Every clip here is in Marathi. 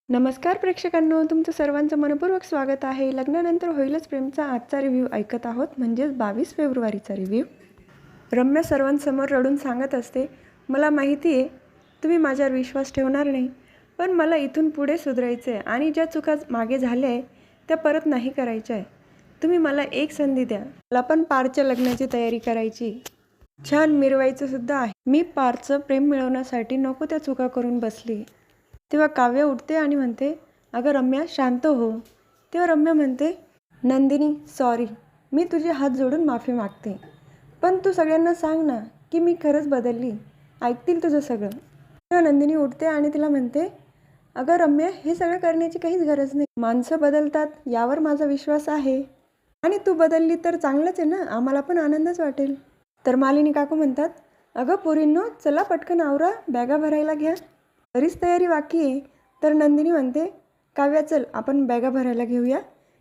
नमस्कार प्रेक्षकांनो, तुमचं सर्वांचं मनपूर्वक स्वागत आहे. लग्नानंतर होईलच प्रेमचा आजचा रिव्ह्यू ऐकत आहोत, म्हणजेच 22 फेब्रुवारीचा रिव्ह्यू. रम्या सर्वांसमोर रडून सांगत असते, मला माहिती आहे तुम्ही माझ्यावर विश्वास ठेवणार नाही, पण मला इथून पुढे सुधारायचं आहे आणि ज्या चुका मागे झाल्या आहे त्या परत नाही करायच्या आहे. तुम्ही मला एक संधी द्या. मला पण पारच्या लग्नाची तयारी करायची, छान मिरवायचं सुद्धा आहे. मी पारचं प्रेम मिळवण्यासाठी नको त्या चुका करून बसली. तेव्हा काव्य उठते आणि म्हणते, अगं रम्या शांत हो. तेव्हा रम्या म्हणते, नंदिनी सॉरी, मी तुझे हात जोडून माफी मागते, पण तू सगळ्यांना सांग ना की मी खरंच बदलली, ऐकतील तुझं सगळं. तेव्हा नंदिनी उठते आणि तिला म्हणते, अगं रम्या हे सगळं करण्याची काहीच गरज नाही. माणसं बदलतात यावर माझा विश्वास आहे आणि तू बदलली तर चांगलंच आहे ना, आम्हाला पण आनंदच वाटेल. तर मालिनी काकू म्हणतात, अगं पोरींनो चला पटकन आवरा, बॅगा भरायला घ्या, बरीच तयारी बाकी आहे. तर नंदिनी म्हणते, काव्या चल आपण बॅगा भरायला घेऊया.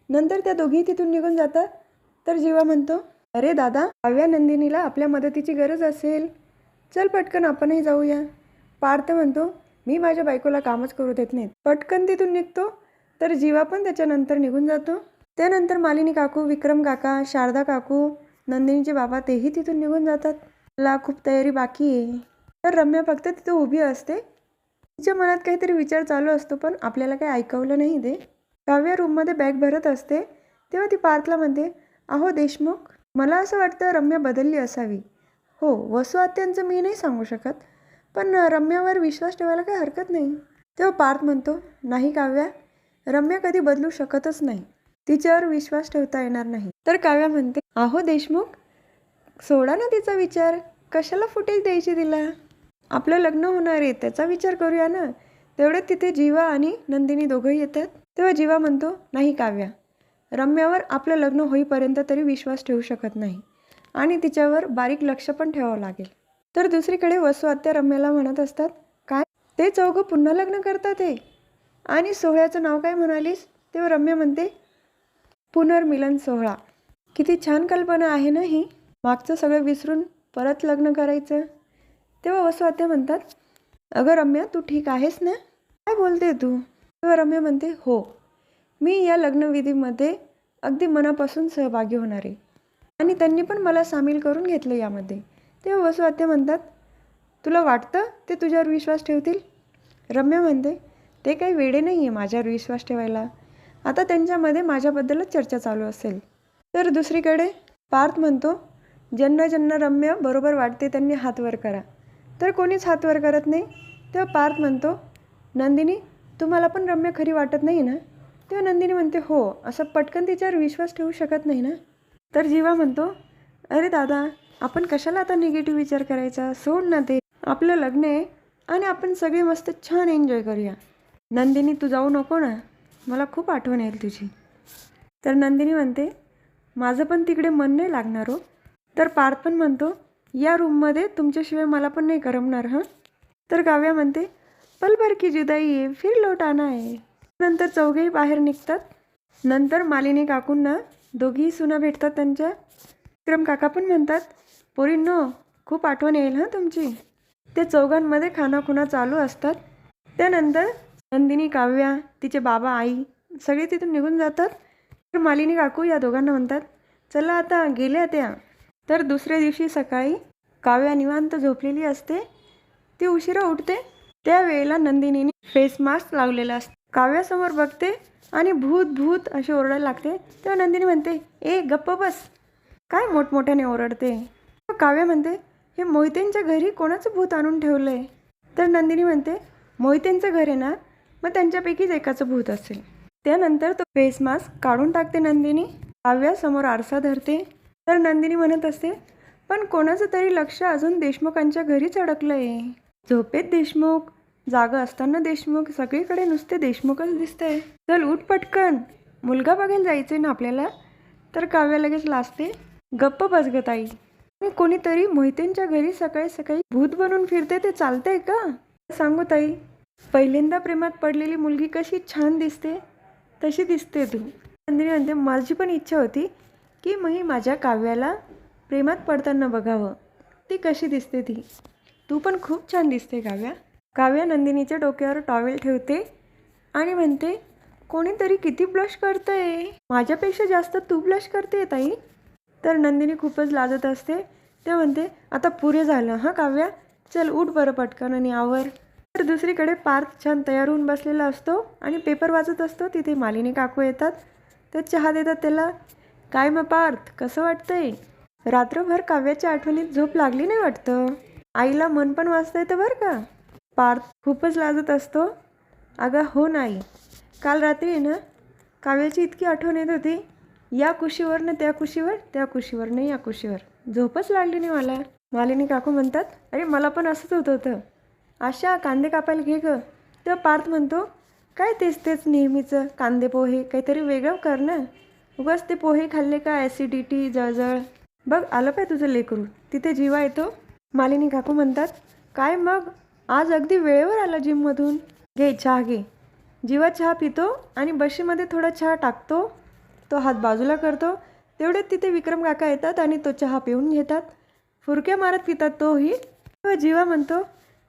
नंतर त्या दोघी तिथून निघून जातात. तर जीवा म्हणतो, अरे दादा, काव्या नंदिनीला आपल्या मदतीची गरज असेल, चल पटकन आपणही जाऊया. पार्थ म्हणतो, मी माझ्या बायकोला कामच करू देत नाहीत. पटकन तिथून निघतो. तर जीवा पण त्याच्यानंतर निघून जातो. त्यानंतर मालिनी काकू, विक्रम काका, शारदा काकू, नंदिनीचे बाबा तेही तिथून निघून जातात. मला खूप तयारी बाकी आहे. तर रम्या फक्त तिथं उभी असते. तिच्या मनात काहीतरी विचार चालू असतो, पण आपल्याला काही ऐकवलं नाही ते. काव्या रूममध्ये बॅग भरत असते. तेव्हा ती पार्थला म्हणते, अहो देशमुख, मला असं वाटतं रम्या बदलली असावी. हो, वसू आत्यांचं मी नाही सांगू शकत, पण रम्यावर विश्वास ठेवायला काही हरकत नाही. तेव्हा पार्थ म्हणतो, नाही काव्या, रम्या कधी बदलू शकतच नाही, तिच्यावर विश्वास ठेवता येणार नाही. तर काव्या म्हणते, अहो देशमुख, सोडा ना तिचा विचार, कशाला फुटेज द्यायची तिला, आपलं लग्न होणार आहे त्याचा विचार करूया ना. तेवढ्यात तिथे जीवा आणि नंदिनी दोघंही येतात. तेव्हा जीवा म्हणतो, नाही काव्या, रम्यावर आपलं लग्न होईपर्यंत तरी विश्वास ठेवू शकत नाही आणि तिच्यावर बारीक लक्ष पण ठेवावं लागेल. तर दुसरीकडे वसू आत्या रम्याला म्हणत असतात, काय ते चौघं पुन्हा लग्न करतात आहे आणि सोहळ्याचं नाव काय म्हणालीस. तेव्हा रम्या म्हणते, पुनर्मिलन सोहळा. किती छान कल्पना आहे ना ही, मागचं सगळं विसरून परत लग्न करायचं. तेव्हा वसू आत्या म्हणतात, अगं रम्या तू ठीक आहेस ना, काय बोलते तू. तेव्हा रम्या म्हणते, हो, मी या लग्नविधीमध्ये अगदी मनापासून सहभागी होणार आहे आणि त्यांनी पण मला सामील करून घेतलं यामध्ये. तेव्हा वसू आत्या म्हणतात, तुला वाटतं ते तुझ्यावर विश्वास ठेवतील. रम्या म्हणते, ते काही वेडे नाही आहे माझ्यावर विश्वास ठेवायला, आता त्यांच्यामध्ये माझ्याबद्दलच चर्चा चालू असेल. तर दुसरीकडे पार्थ म्हणतो, ज्यांना ज्यांना रम्या बरोबर वाटते त्यांनी हात वर करा. तर कोणीच हात वर करत नाही. तेव्हा पार्थ म्हणतो, नंदिनी तुम्हाला पण रम्या खरी वाटत नाही ना. तेव्हा नंदिनी म्हणते, हो, असं पटकन तिच्यावर विश्वास ठेवू शकत नाही ना. तर जीवा म्हणतो, अरे दादा, आपण कशाला आता निगेटिव्ह विचार करायचा, सोड ना ते, आपलं लग्न आहे आणि आपण सगळे मस्त छान एन्जॉय करूया. नंदिनी तू जाऊ नको ना, मला खूप आठवण येईल तुझी. तर नंदिनी म्हणते, माझं पण तिकडे मन नाही लागणार हो. तर पार्थ पण म्हणतो, या रूममध्ये तुमच्याशिवाय मला पण नाही करमणार हं. तर काव्या म्हणते, पल भर की जुदाई आहे, फिर लौट आना आहे. नंतर चौघेही बाहेर निघतात. नंतर मालिनी काकूंना दोघीही सुना भेटतात त्यांच्या. विक्रम काका पण म्हणतात, पोरींनो खूप आठवण येईल हां तुमची. ते चौघांमध्ये खानाखुणा चालू असतात. त्यानंतर नंदिनी, काव्या, तिचे बाबा, आई सगळे तिथून निघून जातात. तर मालिनी काकू या दोघांना म्हणतात, चला आता गेल्या त्या. तर दुसऱ्या दिवशी सकाळी काव्या निवांत झोपलेली असते. ती उशिरा उठते. त्यावेळेला नंदिनीने फेस मास्क लावलेला असतो. काव्यासमोर बघते आणि भूत भूत अशी ओरडायला लागते. तेव्हा नंदिनी म्हणते, ए गप्प बस, काय मोठमोठ्याने ओरडते. काव्या म्हणते, हे मोहितेंच्या घरी कोणाचं भूत आणून ठेवलं आहे. तर नंदिनी म्हणते, मोहितेंचं घर आहे ना, मग त्यांच्यापैकीच एकाचं भूत असेल. त्यानंतर तो फेस मास्क काढून टाकते नंदिनी. काव्या समोर आरसा धरते. तर नंदिनी म्हणत असते, पण कोणाचं तरी लक्ष अजून देशमुखांच्या घरीच अडकलं आहे. झोपेत देशमुख, जागा असताना देशमुख, सगळीकडे नुसते देशमुखच दिसतंय. चल उठ पटकन, मुलगा बघायला जायचंय ना आपल्याला. तर काव्या लगेच लाजते, गप्प बस ग ताई, कोणीतरी मोहितेंच्या घरी सकाळी सकाळी भूत बनून फिरते, ते चालतंय का. सांगू ताई, पहिल्यांदा प्रेमात पडलेली मुलगी कशी छान दिसते तशी दिसते तू. नंदिनी म्हणते, माझी पण इच्छा होती की मी माझ्या काव्याला प्रेमात पडताना बघावं, ती कशी दिसते ती. तू पण खूप छान दिसते काव्या. काव्या नंदिनीच्या डोक्यावर टॉवेल ठेवते आणि म्हणते, कोणीतरी किती ब्लश करतंय, माझ्यापेक्षा जास्त तू ब्लश करते ताई. तर नंदिनी खूपच लाजत असते. ते म्हणते, आता पुरे झालं हां काव्या, चल उठ बरं पटकन आणि आवर. तर दुसरीकडे पार्थ छान तयार होऊन बसलेला असतो आणि पेपर वाचत असतो. तिथे मालिनी काकू येतात. ते चहा देतात त्याला. काय मग पार्थ, कसं वाटतंय? रात्रभर काव्याच्या आठवणीत झोप लागली नाही वाटतं. आईला मन पण वाचता येतं बरं का. पार्थ खूपच लाजत असतो. अगं हो नाही, काल रात्री ना काव्याची इतकी आठवण येत होती, या कुशीवर ना त्या कुशीवर, त्या कुशीवर ना या कुशीवर, झोपच लागली नाही मला. मालिनी काकू म्हणतात, अरे मला पण असंच होत होतं. आशा कांदे कापायला घे गं. तेव्हा पार्थ म्हणतो, काय तेच तेच नेहमीचं कांदे पोहे, काहीतरी वेगळं कर ना. उगाच ते पोहे खाल्ले का ॲसिडिटी, जळजळ. बघ आलं पाय तुझं लेकरू. तिथे जीवा येतो. मालिनी काकू म्हणतात, काय मग आज अगदी वेळेवर आला जिममधून. घे चहा घे. जीवा चहा पितो आणि बशीमध्ये थोडा चहा टाकतो. तो हात बाजूला करतो. तेवढ्यात तिथे विक्रम काका येतात आणि तो चहा पिऊन घेतात. फुरक्या मारत पितात तोही. तेव्हा जीवा म्हणतो,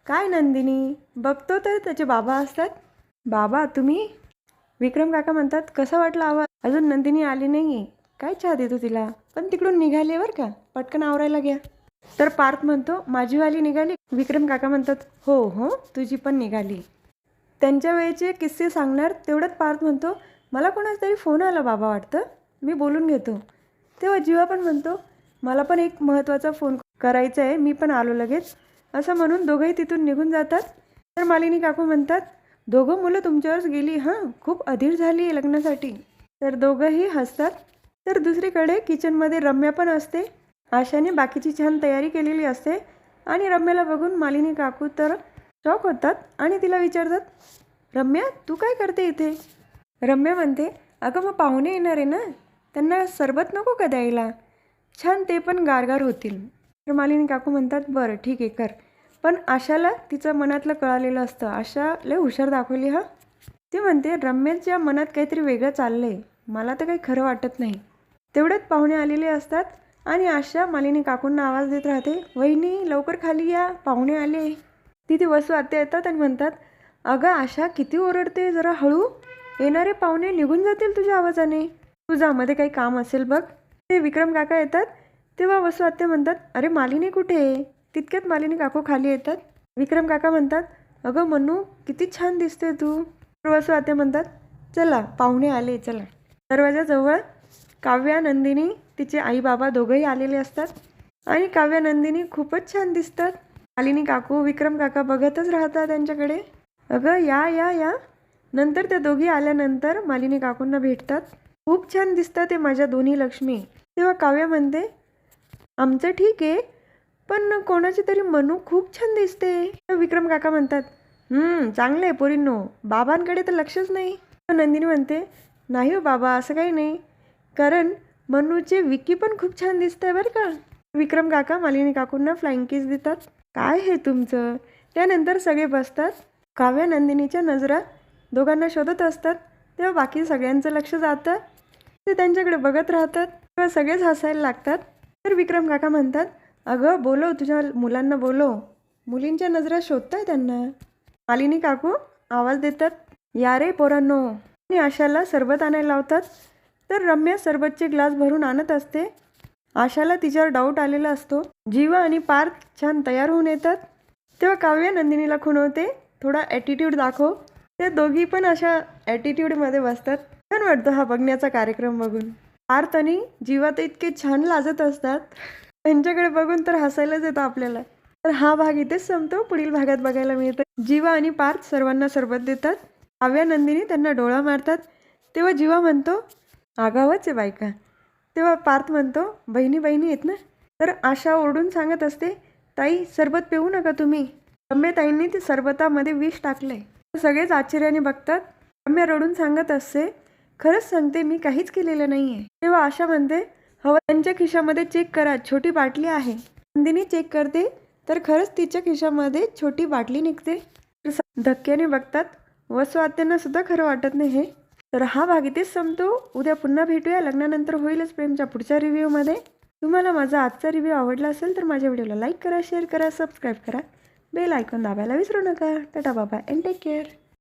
काय नंदिनी, बघतो तर त्याचे बाबा असतात. बाबा तुम्ही? विक्रम काका म्हणतात, कसा वाटला आवाज? अजून नंदिनी आली नाही, काय चहा देतो तिला, पण तिकडून निघाले बरं का, पटकन आवरायला घ्या. तर पार्थ म्हणतो, माझीवाली निघाली? विक्रम काका म्हणतात, हो हो तुझी पण निघाली. त्यांच्या वेळेचे किस्से सांगणार तेवढ्यात पार्थ म्हणतो, मला कोणाचा तरी फोन आला बाबा वाटतं, मी बोलून घेतो. तेव्हा जीवा पण म्हणतो, मला पण एक महत्त्वाचा फोन करायचा आहे, मी पण आलो लगेच. असं म्हणून दोघंही तिथून निघून जातात. तर मालिनी काकू म्हणतात, दोघं मुलं तुमच्यावरच गेली हां, खूप अधीर झाली आहे लग्नासाठी. तर दोघंही हसतात. तर दुसरीकडे किचनमध्ये रम्या पण असते. आशाने बाकीची छान तयारी केलेली असते आणि रम्याला बघून मालिनी काकू तर शॉक होतात आणि तिला विचारतात, रम्या तू काय करते इथे? रम्या म्हणते, अगं मग पाहुणे येणार आहे ना, त्यांना सरबत नको का द्यायला, छान ते पण गारगार होतील. तर मालिनी काकू म्हणतात, बरं ठीक आहे कर. पण आशाला तिचं मनातलं कळालेलं असतं. आशा लय हुशार दाखवली हां. ती म्हणते, रम्याच्या मनात काहीतरी वेगळं चाललं आहे, मला तर काही खरं वाटत नाही. तेवढ्यात पाहुणे आलेले असतात आणि आशा मालिनी काकूंना आवाज देत राहते, वहिनी लवकर खाली या, पाहुणे आले. तिथे वसू आत्या येतात आणि म्हणतात, अगं आशा किती ओरडते, जरा हळू, येणारे पाहुणे निघून जातील तुझ्या आवाजाने, तुझ्यामध्ये काही काम असेल बघ. ते विक्रम काका येतात. तेव्हा वसू आत्या म्हणतात, अरे मालिनी कुठे आहे? तितक्यात मालिनी काकू खाली येतात. विक्रम काका म्हणतात, अगं मनू किती छान दिसते तू. वसू आत्या म्हणतात, चला पाहुणे आले चला. दरवाजाजवळ काव्या नंदिनी तिचे आई बाबा दोघंही आलेले असतात आणि काव्या नंदिनी खूपच छान दिसतात. मालिनी काकू विक्रम काका बघतच राहतात त्यांच्याकडे. अगं या या या. नंतर त्या दोघी आल्यानंतर मालिनी काकूंना भेटतात. खूप छान दिसतात ते माझ्या दोन्ही लक्ष्मी. तेव्हा काव्या म्हणते, आमचं ठीक आहे, पण कोणाची तरी मनू खूप छान दिसते. विक्रम काका म्हणतात, चांगलं आहे पोरींनो, बाबांकडे तर लक्षच नाही. नंदिनी म्हणते, नाही हो बाबा असं काही नाही, कारण मनूचे विकी पण खूप छान दिसतंय बरं का. विक्रम काका मालिनी काकूंना फ्लाइंग किस देतात. काय हे तुमचं? त्यानंतर सगळे बसतात. काव्या नंदिनीच्या नजरा दोघांना शोधत असतात. तेव्हा बाकी सगळ्यांचं लक्ष जातं. ते त्यांच्याकडे बघत राहतात. तेव्हा सगळेच हसायला लागतात. तर विक्रम काका म्हणतात, अगं बोलव तुझ्या मुलांना बोलव, मुलींच्या नजरा शोधताय त्यांना. मालिनी काकू आवाज देतात, या रे पोरांनो, आणि आशाला सरबत आणायला लावतात. तर रम्या सरबतचे ग्लास भरून आणत असते. आशाला तिच्यावर डाऊट आलेला असतो. जीवा आणि पार्थ छान तयार होऊन येतात. तेव्हा काव्या नंदिनीला खुणवते, थोडा ॲटिट्यूड दाखव. त्या दोघी पण अशा ॲटिट्यूडमध्ये बसतात. छान वाटतं हा बघण्याचा कार्यक्रम बघून. पार्थ आणि जीवा तर इतके छान लाजत असतात, त्यांच्याकडे बघून तर हसायलाच येतं आपल्याला. तर हा भाग इथेच संपतो. पुढील भागात बघायला मिळतं जीवा आणि पार्थ सर्वांना सरबत देतात. काव्या नंदिनी त्यांना डोळा मारतात. तेव्हा जीवा म्हणतो, आगावच आहे बायका. तेव्हा पार्थ म्हणतो, बहिणी बहिणी आहेत ना. तर आशा ओरडून सांगत असते, ताई सरबत पिऊ नका तुम्ही, रम्या ताईंनी ते सरबतामध्ये विष टाकलंय. सगळेच आश्चर्याने बघतात. रम्या रडून सांगत असते, खरंच सांगते मी काहीच केलेलं नाही आहे. तेव्हा आशा म्हणते, हवं त्यांच्या खिशामध्ये चेक करा, छोटी बाटली आहे. नंदिनी चेक करते तर खरंच तिच्या खिशामध्ये छोटी बाटली निघते. धक्क्याने बघतात. वसू आत्यांना सुद्धा खरं वाटत नाही हे. तर हा भाग इथेच संपतो. उद्या पुन्हा भेटूया लग्नानंतर होईलच प्रेमच्या पुढच्या रिव्ह्यूमध्ये. तुम्हाला माझा आजचा रिव्ह्यू आवडला असेल तर माझ्या व्हिडिओला लाईक करा, शेअर करा, सबस्क्राईब करा, बेल आयकॉन दाबायला विसरू नका. टाटा बाबा अँड टेक केअर.